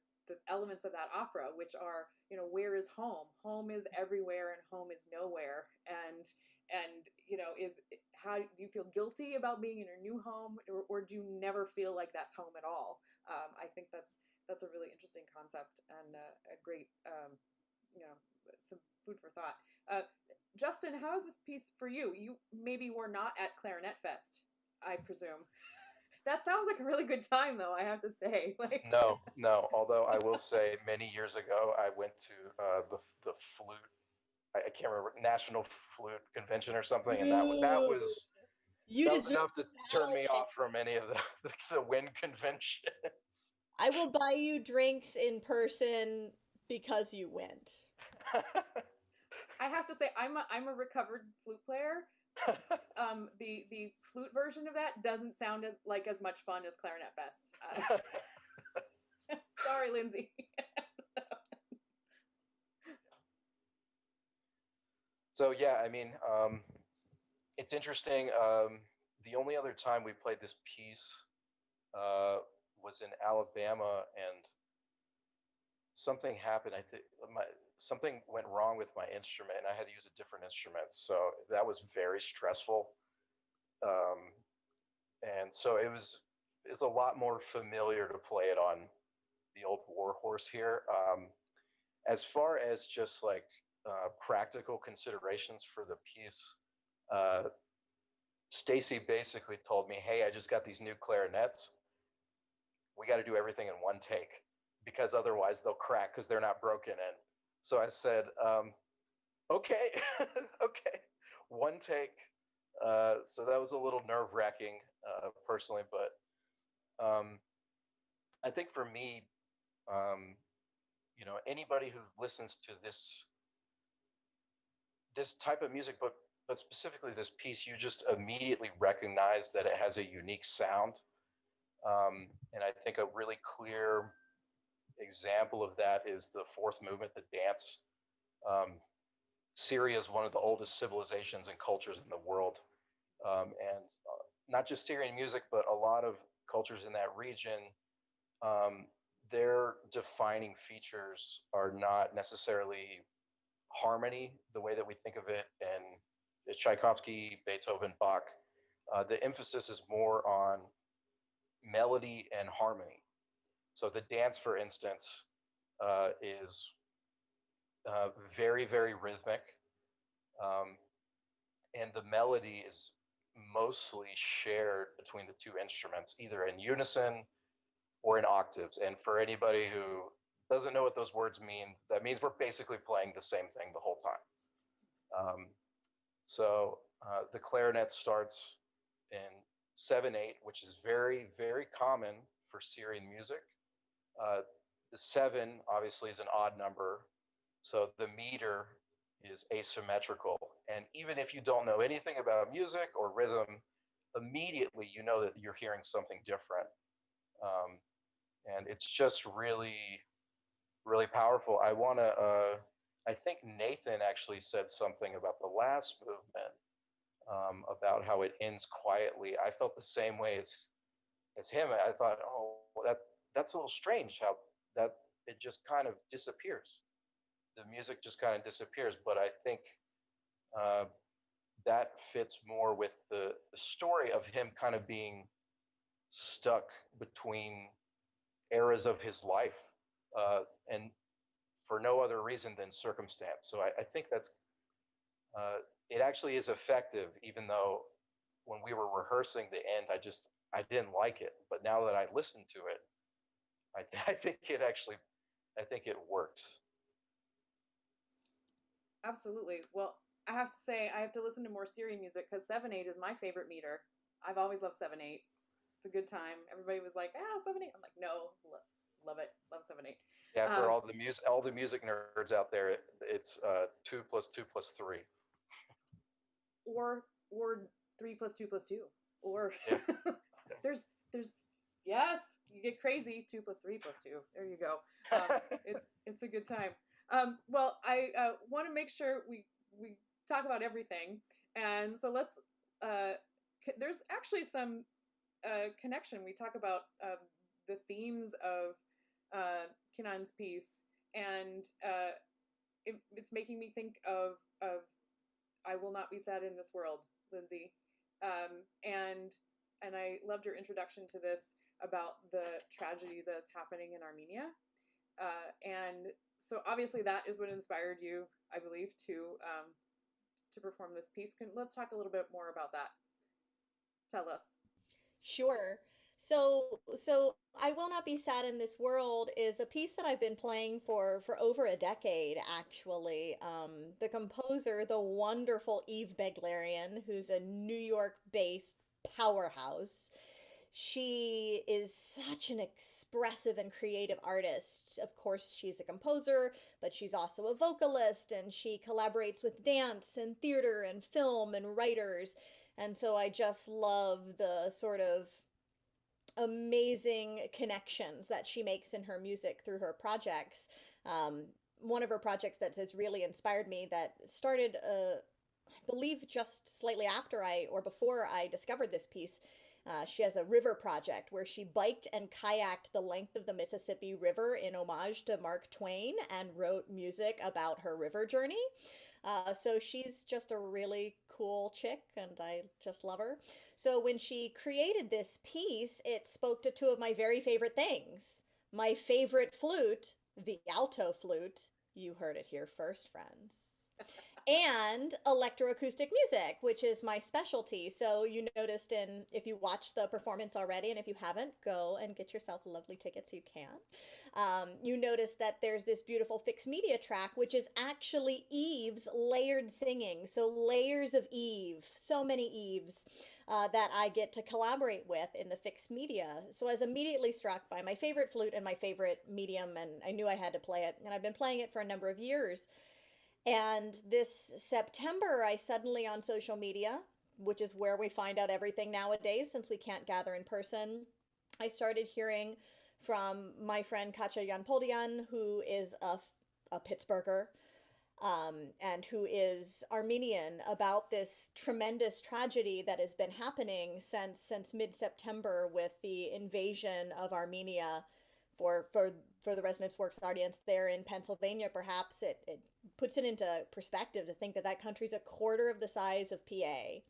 elements of that opera, which are, where is home? Home is everywhere and home is nowhere. And is, how do you feel guilty about being in your new home, or do you never feel like that's home at all? I think that's a really interesting concept and a great, some food for thought. Justin, how is this piece for you? You maybe were not at Clarinet Fest, I presume. That sounds like a really good time, though, I have to say. No. Although I will say, many years ago, I went to the flute. I can't remember, National Flute Convention or something, and that was enough to turn me off from any of the wind conventions. I will buy you drinks in person because you went. I have to say, I'm a recovered flute player. The flute version of that doesn't sound as much fun as Clarinet Fest. Sorry, Lindsay. So yeah, I mean, it's interesting. The only other time we played this piece was in Alabama, and something happened. I think something went wrong with my instrument, and I had to use a different instrument. So that was very stressful. Um, and so it's a lot more familiar to play it on the old Warhorse here. As far as just like practical considerations for the piece, uh, Stacy basically told me, "Hey, I just got these new clarinets. We got to do everything in one take because otherwise they'll crack because they're not broken in." So I said, "Okay, okay, one take." So that was a little nerve wracking personally, but I think for me, um, anybody who listens to this type of music, but specifically this piece, you just immediately recognize that it has a unique sound. And I think a really clear example of that is the fourth movement, the dance. Um, Syria is one of the oldest civilizations and cultures in the world. And not just Syrian music, but a lot of cultures in that region, um, their defining features are not necessarily harmony, the way that we think of it in Tchaikovsky, Beethoven, Bach. The emphasis is more on melody and harmony. So the dance, for instance, is very, very rhythmic, um, and the melody is mostly shared between the two instruments, either in unison or in octaves. And for anybody who doesn't know what those words mean, that means we're basically playing the same thing the whole time. So the clarinet starts in 7/8, which is very, very common for Syrian music. Uh, the 7 obviously is an odd number, so the meter is asymmetrical. And even if you don't know anything about music or rhythm, immediately you know that you're hearing something different. Um, and it's just really, really powerful. I think Nathan actually said something about the last movement, about how it ends quietly. I felt the same way as him. I thought, oh, that's a little strange how that it just kind of disappears. The music just kind of disappears. But I think uh, that fits more with the story of him kind of being stuck between eras of his life, and for no other reason than circumstance. So I think that's it actually is effective, even though when we were rehearsing the end, I didn't like it. But now that I listened to it, I think I think it works. Absolutely. Well, I have to say, I have to listen to more Syrian music because 7/8 is my favorite meter. I've always loved 7/8. It's a good time. Everybody was like, 7/8. I'm like, no, love it. Love 7/8. Yeah, for all the music nerds out there, it's 2 + 2 + 3. Or 3 + 2 + 2. Or Yeah. there's yes, you get crazy. 2 + 3 + 2. There you go. It's a good time. Well, I want to make sure we talk about everything, and so let's. There's actually some connection. We talk about the themes of Kenan's piece, and it's making me think of I Will Not Be Sad in This World, Lindsay, and I loved your introduction to this about the tragedy that's happening in Armenia, and so obviously that is what inspired you, I believe, to perform this piece. Let's talk a little bit more about that. Tell us. Sure. So I Will Not Be Sad in This World is a piece that I've been playing for over a decade, actually. The composer, the wonderful Eve Beglarian, who's a New York-based powerhouse, She is such an expressive and creative artist. Of course, she's a composer, but she's also a vocalist, and she collaborates with dance and theater and film and writers. And so I just love the sort of amazing connections that she makes in her music through her projects. Um, One of her projects that has really inspired me that started, I believe, just slightly after or before I discovered this piece. She has a river project where she biked and kayaked the length of the Mississippi River in homage to Mark Twain and wrote music about her river journey. So she's just a really cool chick, and I just love her. So when she created this piece, it spoke to two of my very favorite things. My favorite flute, the alto flute. You heard it here first, friends. And electroacoustic music, which is my specialty. So you noticed if you watched the performance already, and if you haven't, go and get yourself a lovely ticket so you can. You notice that there's this beautiful fixed media track, which is actually Eve's layered singing. So layers of Eve, so many Eves that I get to collaborate with in the fixed media. So I was immediately struck by my favorite flute and my favorite medium, and I knew I had to play it. And I've been playing it for a number of years. And this September, I suddenly on social media, which is where we find out everything nowadays since we can't gather in person, I started hearing from my friend Katja Janpoldian, who is a Pittsburgher, and who is Armenian, about this tremendous tragedy that has been happening since mid-September with the invasion of Armenia. For the Resonance Works audience there in Pennsylvania, perhaps it puts it into perspective to think that that country's a quarter of the size of PA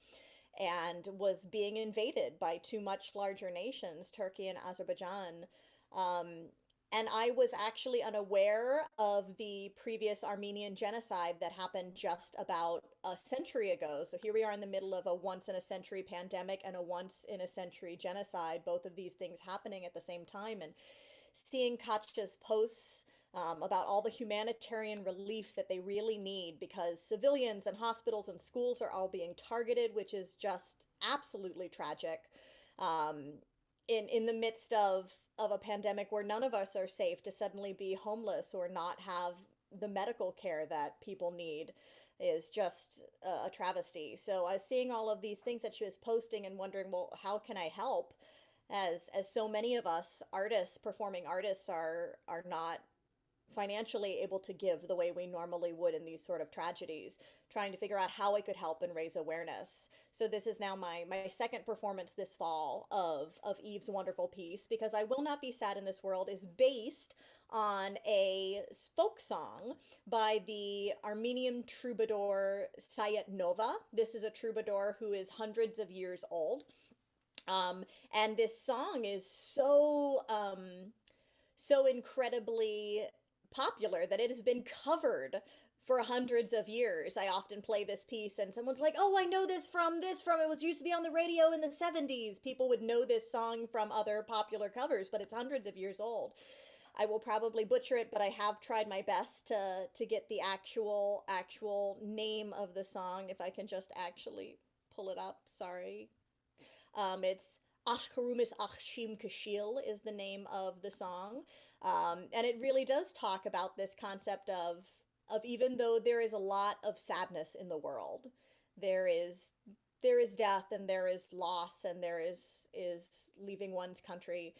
and was being invaded by two much larger nations, Turkey and Azerbaijan. And I was actually unaware of the previous Armenian genocide that happened just about a century ago. So here we are in the middle of a once in a century pandemic and a once in a century genocide, both of these things happening at the same time. And seeing Katja's posts about all the humanitarian relief that they really need, because civilians and hospitals and schools are all being targeted, which is just absolutely tragic. In the midst of a pandemic where none of us are safe, to suddenly be homeless or not have the medical care that people need is just a travesty. So I was seeing all of these things that she was posting and wondering, well, how can I help? As so many of us artists, performing artists, are not financially able to give the way we normally would in these sort of tragedies, trying to figure out how I could help and raise awareness. So this is now my second performance this fall of Eve's wonderful piece, Because I Will Not Be Sad in This World is based on a folk song by the Armenian troubadour Sayet Nova. This is a troubadour who is hundreds of years old. And this song is so incredibly popular that it has been covered for hundreds of years. I often play this piece and someone's like, "Oh, I know this from it was used to be on the radio in the 70s." People would know this song from other popular covers, but it's hundreds of years old. I will probably butcher it, but I have tried my best to get the actual name of the song, if I can just actually pull it up. Sorry. It's Ashkarumis Achshim Kashil is the name of the song. And it really does talk about this concept of even though there is a lot of sadness in the world, there is death and there is loss and there is leaving one's country,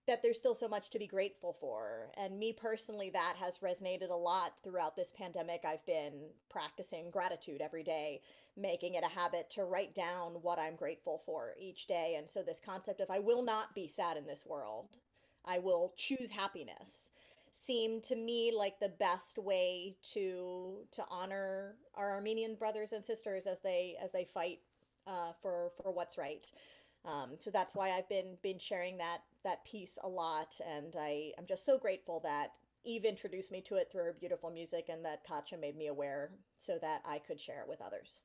that there's still so much to be grateful for. And me personally, that has resonated a lot throughout this pandemic. I've been practicing gratitude every day, making it a habit to write down what I'm grateful for each day. And so this concept of I will not be sad in this world, I will choose happiness, seemed to me like the best way to honor our Armenian brothers and sisters as they fight for what's right. So that's why I've been sharing that piece a lot, and I'm just so grateful that Eve introduced me to it through her beautiful music, and that Katja made me aware so that I could share it with others.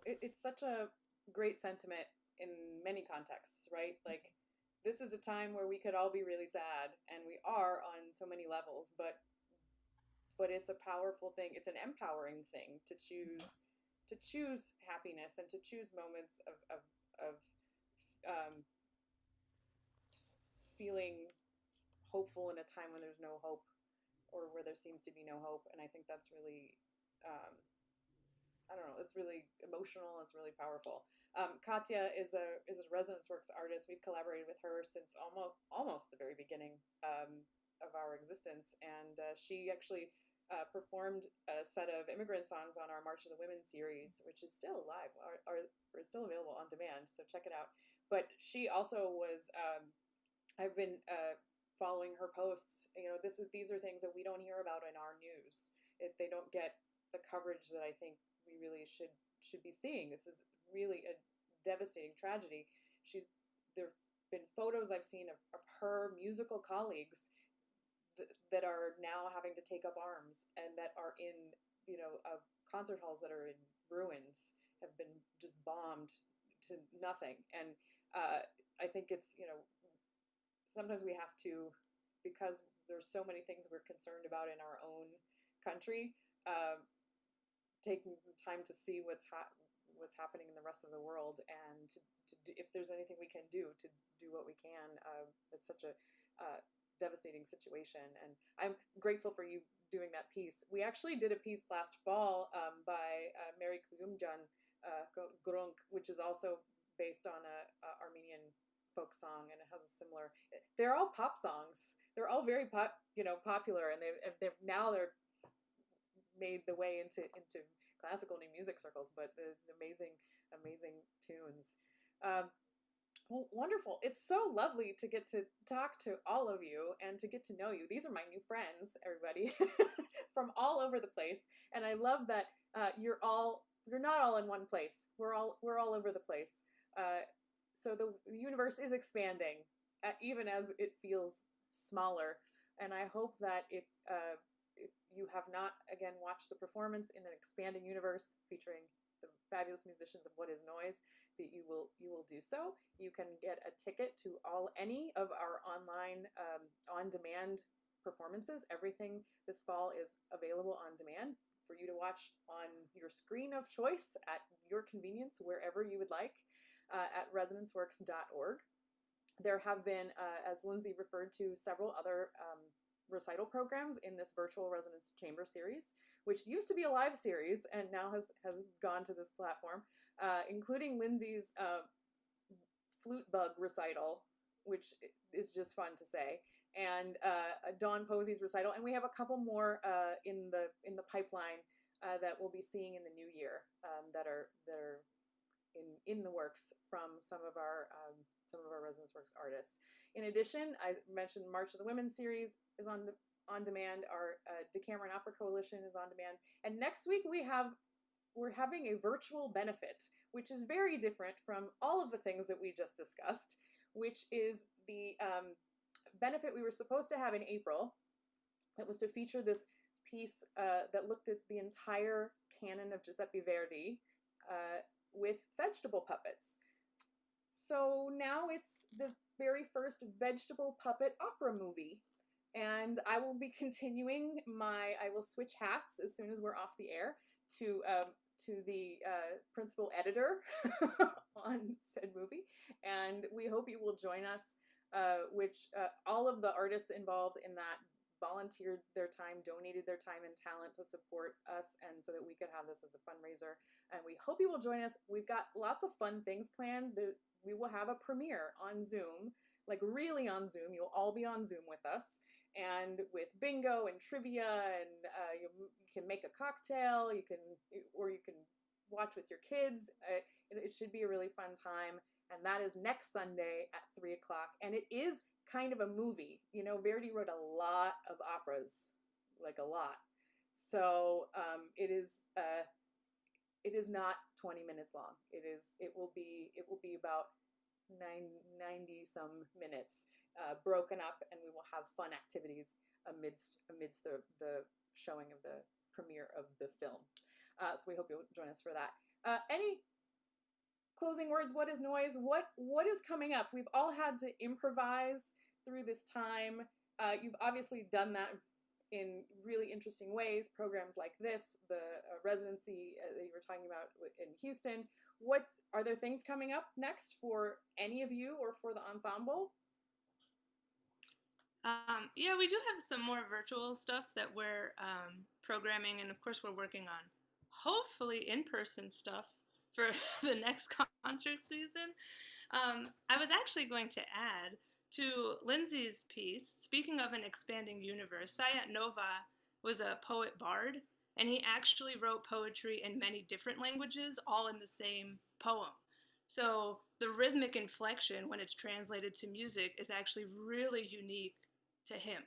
It's such a great sentiment in many contexts, right? Like, this is a time where we could all be really sad, and we are on so many levels, but it's a powerful thing. It's an empowering thing to choose happiness and to choose moments of feeling hopeful in a time when there's no hope, or where there seems to be no hope. And I think that's really, I don't know, it's really emotional. It's really powerful. Katya is a resonance works artist. We've collaborated with her since almost the very beginning of our existence, and she actually performed a set of immigrant songs on our March of the Women series, which is still live, or is still available on demand. So check it out. But she also was. I've been following her posts. You know, these are things that we don't hear about in our news. If they don't get the coverage that I think we really should be seeing. This is really a devastating tragedy. There've been photos I've seen of her musical colleagues that are now having to take up arms, and that are in, you know, concert halls that are in ruins, have been just bombed to nothing. And I think it's, you know, sometimes we have to, because there's so many things we're concerned about in our own country, taking time to see what's happening in the rest of the world, and to if there's anything we can do, to do what we can. It's such a devastating situation, and I'm grateful for you doing that piece. We actually did a piece last fall by Mary Kuyumjan Grunk, which is also based on a Armenian folk song, and it has a similar. They're all pop songs. They're all very popular, and they're made the way into classical new music circles. But it's amazing tunes. Well, wonderful. It's so lovely to get to talk to all of you and to get to know you. These are my new friends, everybody, from all over the place, and I love that you're not all in one place. We're all over the place. So the universe is expanding, even as it feels smaller. And I hope that if you have not, again, watched the performance in an expanding universe featuring the fabulous musicians of What Is Noise, that you will do so. You can get a ticket to any of our online on-demand performances. Everything this fall is available on demand for you to watch on your screen of choice at your convenience, wherever you would like. At resonanceworks.org. There have been, as Lindsay referred to, several other recital programs in this virtual resonance chamber series, which used to be a live series and now has gone to this platform, including Lindsay's flute bug recital, which is just fun to say, and Dawn Posey's recital, and we have a couple more in the pipeline that we'll be seeing in the new year that are in the works from some of our Resonance Works artists. In addition, I mentioned March of the Women series is on demand. Our Decameron Opera Coalition is on demand, and next week we're having a virtual benefit, which is very different from all of the things that we just discussed, which is the benefit we were supposed to have in April. That was to feature this piece that looked at the entire canon of Giuseppe Verdi with vegetable puppets. So now it's the very first vegetable puppet opera movie. And I will be continuing I will switch hats as soon as we're off the air to the principal editor on said movie. And we hope you will join us, which all of the artists involved in that volunteered their time, donated their time and talent to support us, and so that we could have this as a fundraiser. And we hope you will join us. We've got lots of fun things planned. We will have a premiere on Zoom, like really on Zoom. You'll all be on Zoom with us, and with bingo and trivia, and you can make a cocktail. You can watch with your kids. It should be a really fun time. And that is next Sunday at 3:00. And it is kind of a movie. You know, Verdi wrote a lot of operas, like a lot. So it is not 20 minutes long. It will be about 90 some minutes, broken up, and we will have fun activities amidst the showing of the premiere of the film. So we hope you'll join us for that. Any closing words? What is noise? What is coming up? We've all had to improvise through this time. You've obviously done that in really interesting ways. Programs like this, the residency that you were talking about in Houston, are there things coming up next for any of you or for the ensemble? Yeah, we do have some more virtual stuff that we're programming, and of course, we're working on hopefully in-person stuff for the next concert season. I was actually going to add to Lindsay's piece, speaking of an expanding universe, Sayat Nova was a poet bard, and he actually wrote poetry in many different languages, all in the same poem. So the rhythmic inflection, when it's translated to music, is actually really unique to him.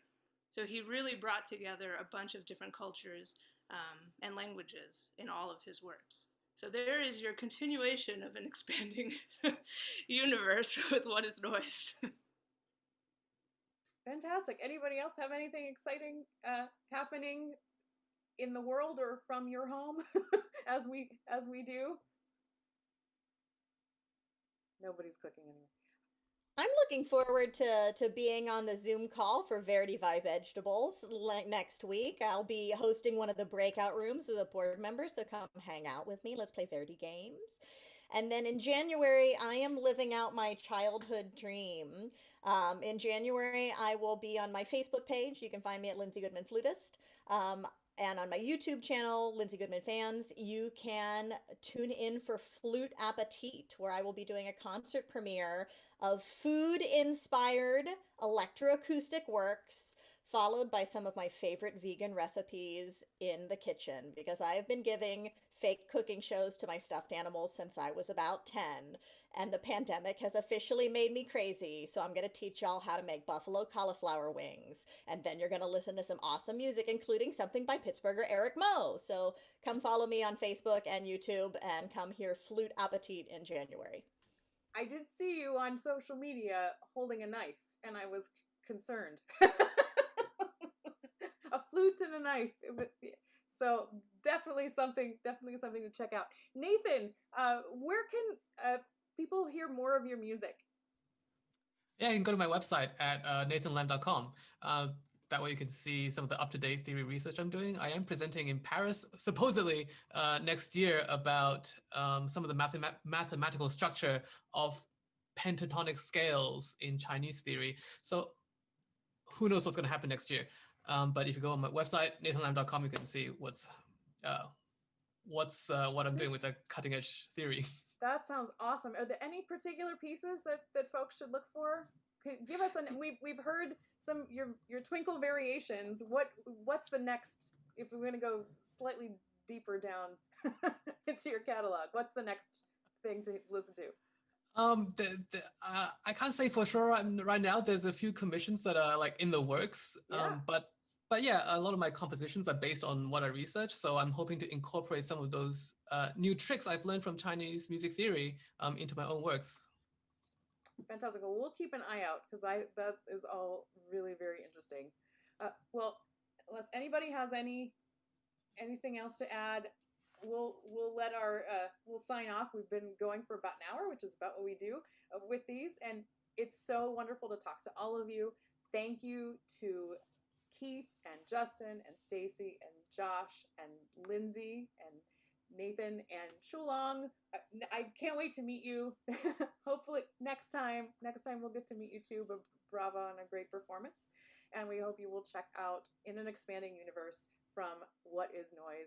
So he really brought together a bunch of different cultures and languages in all of his works. So there is your continuation of an expanding universe with What is Noise. Fantastic. Anybody else have anything exciting happening in the world or from your home as we do? Nobody's clicking anymore. I'm looking forward to being on the Zoom call for Verity Vi Vegetables next week. I'll be hosting one of the breakout rooms with the board members, so come hang out with me. Let's play Verity games. And then in January, I am living out my childhood dream. In January, I will be on my Facebook page. You can find me at Lindsay Goodman Flutist. And on my YouTube channel, Lindsay Goodman Fans, you can tune in for Flute Appetit, where I will be doing a concert premiere of food-inspired electroacoustic works, followed by some of my favorite vegan recipes in the kitchen, because I have been giving fake cooking shows to my stuffed animals since I was about 10, and the pandemic has officially made me crazy, so I'm going to teach y'all how to make buffalo cauliflower wings, and then you're going to listen to some awesome music, including something by Pittsburgher Eric Moe. So come follow me on Facebook and YouTube, and come hear Flute Appetit in January. I did see you on social media holding a knife, and I was concerned. A flute and a knife. So definitely something to check out. Nathan, where can people hear more of your music? Yeah, you can go to my website at nathanlam.com. That way you can see some of the up-to-date theory research I'm doing. I am presenting in Paris, supposedly next year, about some of the mathematical structure of pentatonic scales in Chinese theory. So who knows what's going to happen next year. But if you go on my website, nathanlam.com, you can see what I'm doing with a cutting-edge theory. That sounds awesome. Are there any particular pieces that folks should look for? Give us we've heard some your twinkle variations. What's the next, if we're going to go slightly deeper down into your catalog? What's the next thing to listen to? I can't say for sure right now. There's a few commissions that are like in the works. Yeah. But yeah, a lot of my compositions are based on what I research. So I'm hoping to incorporate some of those new tricks I've learned from Chinese music theory into my own works. Fantastic. Well, we'll keep an eye out, because that is all really very interesting. Well, unless anybody has anything else to add, we'll sign off. We've been going for about an hour, which is about what we do with these, and it's so wonderful to talk to all of you. Thank you to Keith and Justin and Stacy and Josh and Lindsay and Nathan and Shulong. I can't wait to meet you. Hopefully next time we'll get to meet you too. But bravo on a great performance, and we hope you will check out In an Expanding Universe from What is Noise